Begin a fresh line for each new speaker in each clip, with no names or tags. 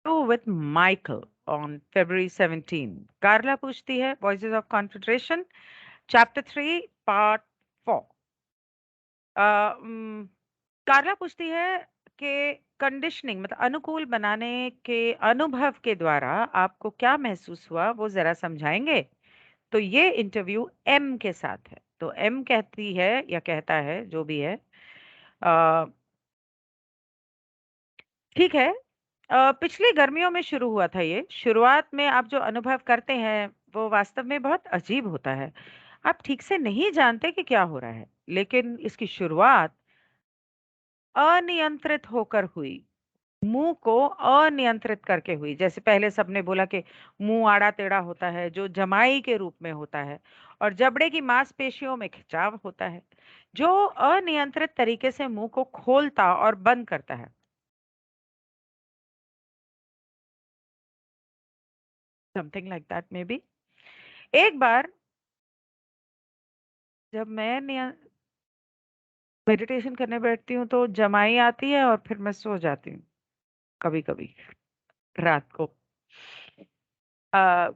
with Michael on February 17. Carla पूछती है Voices of Confederation, Chapter 3, Part 4. कार्ला पूछती है कि कंडीशनिंग मतलब अनुकूल बनाने के अनुभव के द्वारा आपको क्या महसूस हुआ वो जरा समझाएंगे। तो ये इंटरव्यू एम के साथ है। तो एम कहती है या कहता है जो भी है, अ, ठीक है। पिछली गर्मियों में शुरू हुआ था ये। शुरुआत में आप जो अनुभव करते हैं वो वास्तव में बहुत अजीब होता है। आप ठीक से नहीं जानते कि क्या हो रहा है, लेकिन इसकी शुरुआत अनियंत्रित होकर हुई। मुंह को अनियंत्रित करके हुई। जैसे पहले सबने बोला कि मुंह आड़ा टेढ़ा होता है जो जमाई के रूप में होता है, और जबड़े की मांसपेशियों में खिंचाव होता है जो अनियंत्रित तरीके से मुंह को खोलता और बंद करता है। Something like that may be. एक बार जब मैं मेडिटेशन करने बैठती हूँ तो जमाई आती है और फिर मैं सो जाती हूँ कभी कभी रात को। आ,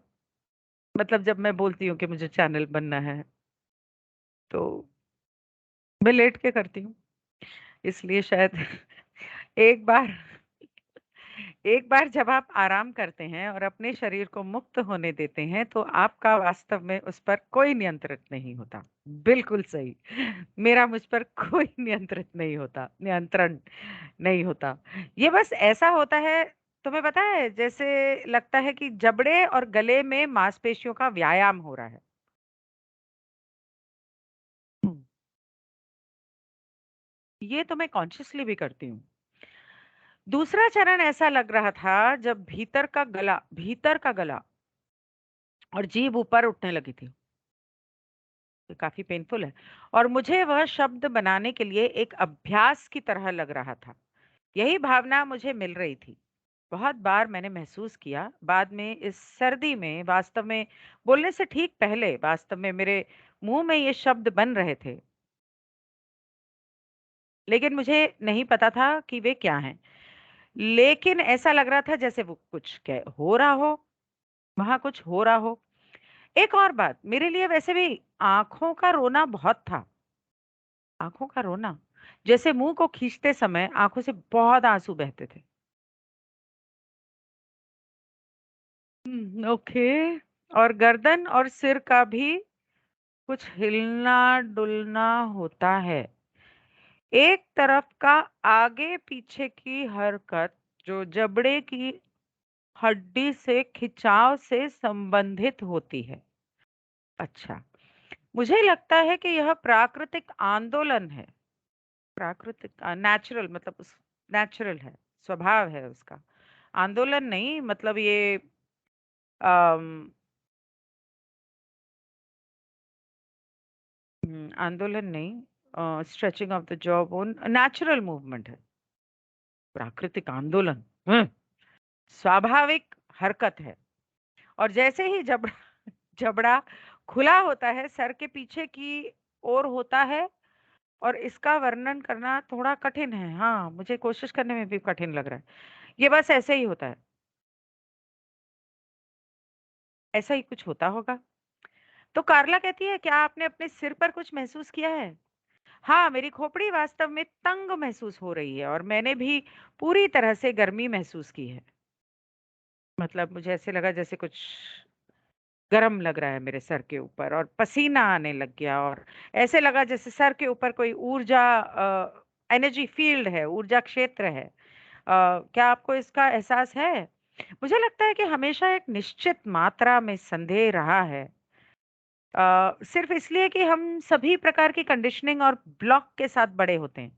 मतलब जब मैं बोलती हूँ कि मुझे चैनल बनना है तो मैं लेट के करती हूँ, इसलिए शायद एक बार एक बार जब आप आराम करते हैं और अपने शरीर को मुक्त होने देते हैं तो आपका वास्तव में उस पर कोई नियंत्रित नहीं होता। बिल्कुल सही। मेरा मुझ पर कोई नियंत्रण नहीं होता। ये बस ऐसा होता है। तुम्हें पता है, जैसे लगता है कि जबड़े और गले में मांसपेशियों का व्यायाम हो रहा है। हम्म, ये तो मैं कॉन्शियसली भी करती हूँ। दूसरा चरण ऐसा लग रहा था जब भीतर का गला और जीभ ऊपर उठने लगी थी। ये काफी पेनफुल है। और मुझे वह शब्द बनाने के लिए एक अभ्यास की तरह लग रहा था। यही भावना मुझे मिल रही थी। बहुत बार मैंने महसूस किया बाद में इस सर्दी में, वास्तव में बोलने से ठीक पहले वास्तव में मेरे मुंह में ये शब्द बन रहे थे, लेकिन मुझे नहीं पता था कि वे क्या हैं। लेकिन ऐसा लग रहा था जैसे वो कुछ कह हो रहा हो, वहां कुछ हो रहा हो। एक और बात मेरे लिए वैसे भी आंखों का रोना बहुत था। आंखों का रोना, जैसे मुंह को खींचते समय आंखों से बहुत आंसू बहते थे। ओके। और गर्दन और सिर का भी कुछ हिलना डुलना होता है। एक तरफ का आगे पीछे की हरकत जो जबड़े की हड्डी से खिंचाव से संबंधित होती है। अच्छा, मुझे लगता है कि यह प्राकृतिक आंदोलन है। प्राकृतिक नेचुरल मतलब उस नेचुरल है, स्वभाव है उसका। आंदोलन नहीं, मतलब ये आंदोलन नहीं, stretching of the jaw bone natural movement है। प्राकृतिक आंदोलन, स्वाभाविक हरकत है। और जैसे ही जबड़ा जबड़ा खुला होता है, सर के पीछे की ओर होता है। और इसका वर्णन करना थोड़ा कठिन है। हाँ, मुझे कोशिश करने में भी कठिन लग रहा है। ये बस ऐसे ही होता है। ऐसा ही कुछ होता होगा। तो कार्ला कहती है, क्या आपने अपने सिर पर कुछ महसूस किया है? हाँ, मेरी खोपड़ी वास्तव में तंग महसूस हो रही है और मैंने भी पूरी तरह से गर्मी महसूस की है। मतलब मुझे ऐसे लगा जैसे कुछ गरम लग रहा है मेरे सर के ऊपर, और पसीना आने लग गया, और ऐसे लगा जैसे सर के ऊपर कोई ऊर्जा एनर्जी फील्ड है, ऊर्जा क्षेत्र है। क्या आपको इसका एहसास है? मुझे लगता है कि हमेशा एक निश्चित मात्रा में संदेह रहा है, सिर्फ इसलिए कि हम सभी प्रकार की कंडीशनिंग और ब्लॉक के साथ बड़े होते हैं।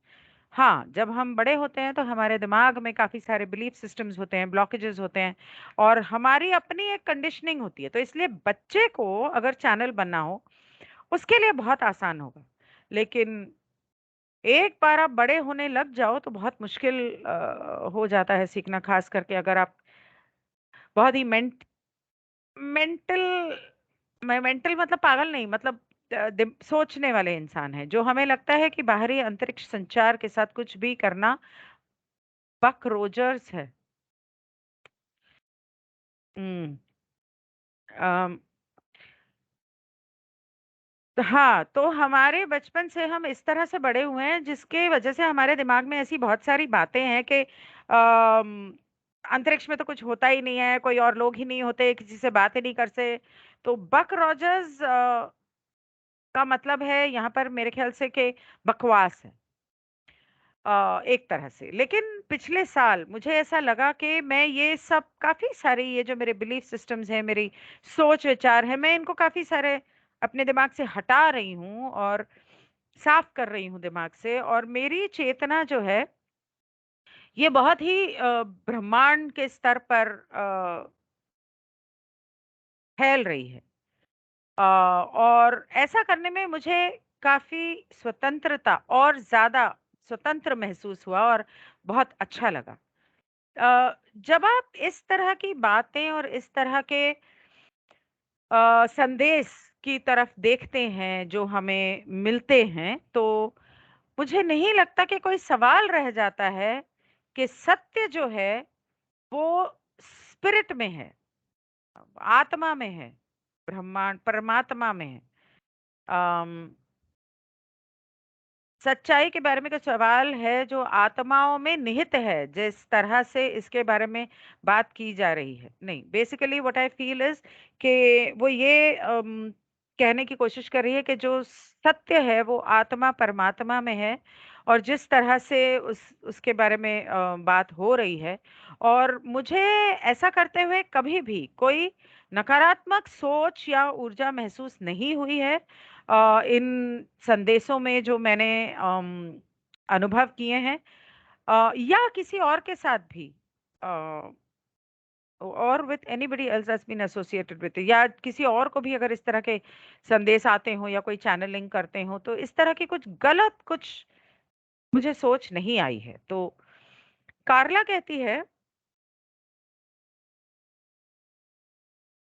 हाँ, जब हम बड़े होते हैं तो हमारे दिमाग में काफ़ी सारे बिलीफ सिस्टम्स होते हैं, ब्लॉकेजेस होते हैं, और हमारी अपनी एक कंडीशनिंग होती है। तो इसलिए बच्चे को अगर चैनल बनना हो, उसके लिए बहुत आसान होगा। लेकिन एक बार आप बड़े होने लग जाओ तो बहुत मुश्किल हो जाता है सीखना, खास करके अगर आप बहुत ही मेंटल मैं मेंटल मतलब पागल नहीं, मतलब सोचने वाले इंसान हैं, जो हमें लगता है कि बाहरी अंतरिक्ष संचार के साथ कुछ भी करना बक रोजर्स है। हुँ। अम, हाँ, तो हमारे बचपन से हम इस तरह से बड़े हुए हैं जिसके वजह से हमारे दिमाग में ऐसी बहुत सारी बातें हैं कि अंतरिक्ष में तो कुछ होता ही नहीं है, कोई और लोग ही नहीं होते, किसी से बात ही नहीं करते। तो बक रॉजर्स का मतलब है यहाँ पर मेरे ख्याल से कि बकवास है। एक तरह से। लेकिन पिछले साल मुझे ऐसा लगा कि मैं ये सब काफ़ी सारे ये जो मेरे बिलीफ सिस्टम्स हैं, मेरी सोच-विचार है, मैं इनको काफ़ी सारे अपने दिमाग से हटा रही हूँ और साफ कर रही हूँ दिमाग से और मेरी चेतना जो है, ये बहुत ही ब्रह्मांड के स्तर पर फैल रही है। और ऐसा करने में मुझे काफ़ी स्वतंत्रता और ज़्यादा स्वतंत्र महसूस हुआ और बहुत अच्छा लगा। जब आप इस तरह की बातें और इस तरह के संदेश की तरफ देखते हैं जो हमें मिलते हैं, तो मुझे नहीं लगता कि कोई सवाल रह जाता है कि सत्य जो है वो स्पिरिट में है, आत्मा में है, ब्रह्मांड परमात्मा में है। अम, सच्चाई के बारे में कोई सवाल है जो आत्माओं में निहित है, जिस तरह से इसके बारे में बात की जा रही है। नहीं, basically what I feel is कि वो ये कहने की कोशिश कर रही है कि जो सत्य है वो आत्मा परमात्मा में है और जिस तरह से उसके बारे में बात हो रही है और मुझे ऐसा करते हुए कभी भी कोई नकारात्मक सोच या ऊर्जा महसूस नहीं हुई है इन संदेशों में जो मैंने अनुभव किए हैं या किसी और के साथ भी अ, और with anybody else has been associated with या किसी और को भी अगर इस तरह के संदेश आते हो या कोई चैनलिंग करते हो तो इस तरह की कुछ गलत कुछ मुझे सोच नहीं आई है। तो कार्ला कहती है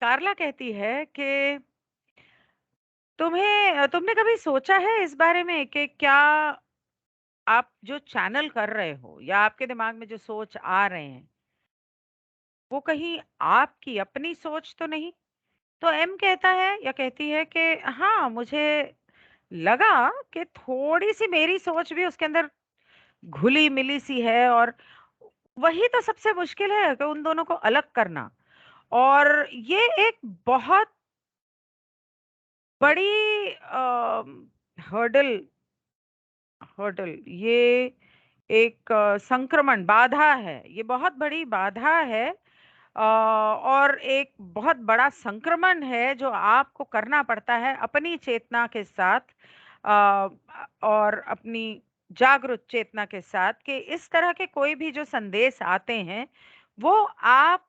कार्ला कहती है कि तुमने कभी सोचा है इस बारे में कि क्या आप जो चैनल कर रहे हो या आपके दिमाग में जो सोच आ रहे हैं, वो कहीं आपकी अपनी सोच तो नहीं? तो एम कहता है या कहती है कि हाँ, मुझे लगा कि थोड़ी-सी मेरी सोच भी उसके अंदर घुली-मिली सी है और वही तो सबसे मुश्किल है कि उन दोनों को अलग करना। और ये एक बहुत बड़ी हर्डल हर्डल ये एक संक्रमण बाधा है, ये बहुत बड़ी बाधा है और एक बहुत बड़ा संक्रमण है जो आपको करना पड़ता है अपनी चेतना के साथ अ, और अपनी जागरूक चेतना के साथ कि इस तरह के कोई भी जो संदेश आते हैं वो आप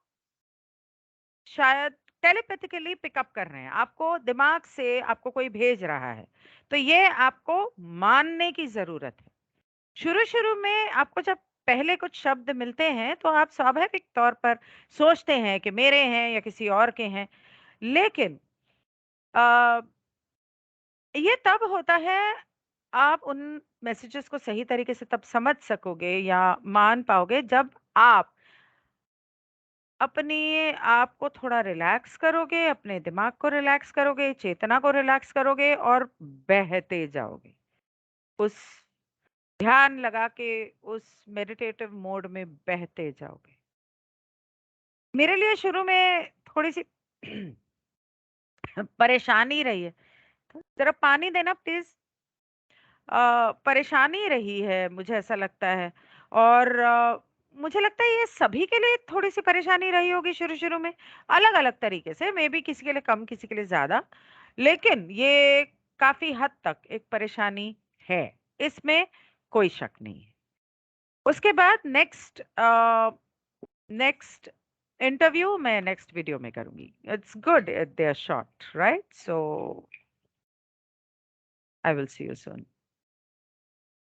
शायद टेलीपैथिकली पिकअप कर रहे हैं, आपको दिमाग से आपको कोई भेज रहा है, तो ये आपको मानने की जरूरत है। शुरू-शुरू में आपको जब पहले कुछ शब्द मिलते हैं, तो आप स्वाभाविक तौर पर सोचते हैं कि मेरे हैं या किसी और के हैं। लेकिन अ, ये तब होता है, आप उन मैसेजेस को सही तरीके से तब समझ सकोगे या मान पाओगे, जब आप अपने आप को थोड़ा रिलैक्स करोगे, अपने दिमाग को रिलैक्स करोगे, चेतना को रिलैक्स करोगे और बहते जाओगे। उस ध्यान लगा के उस मेडिटेटिव मोड में बहते जाओगे। मेरे लिए शुरू में थोड़ी-सी परेशानी रही है। ज़रा पानी देना प्लीज़। परेशानी रही है मुझे ऐसा लगता है और मुझे लगता है ये सभी के लिए थोड़ी-सी परेशानी रही होगी शुरू-शुरू में, अलग-अलग तरीके से, मेबी किसी के लिए कम, किसी के लिए ज़्यादा। लेकिन ये काफ़ी हद तक एक परेशानी है, इसमें कोई शक नहीं है। उसके बाद नेक्स्ट इंटरव्यू मैं नेक्स्ट वीडियो में करूँगी। It's good they are short, right? So I will see you soon.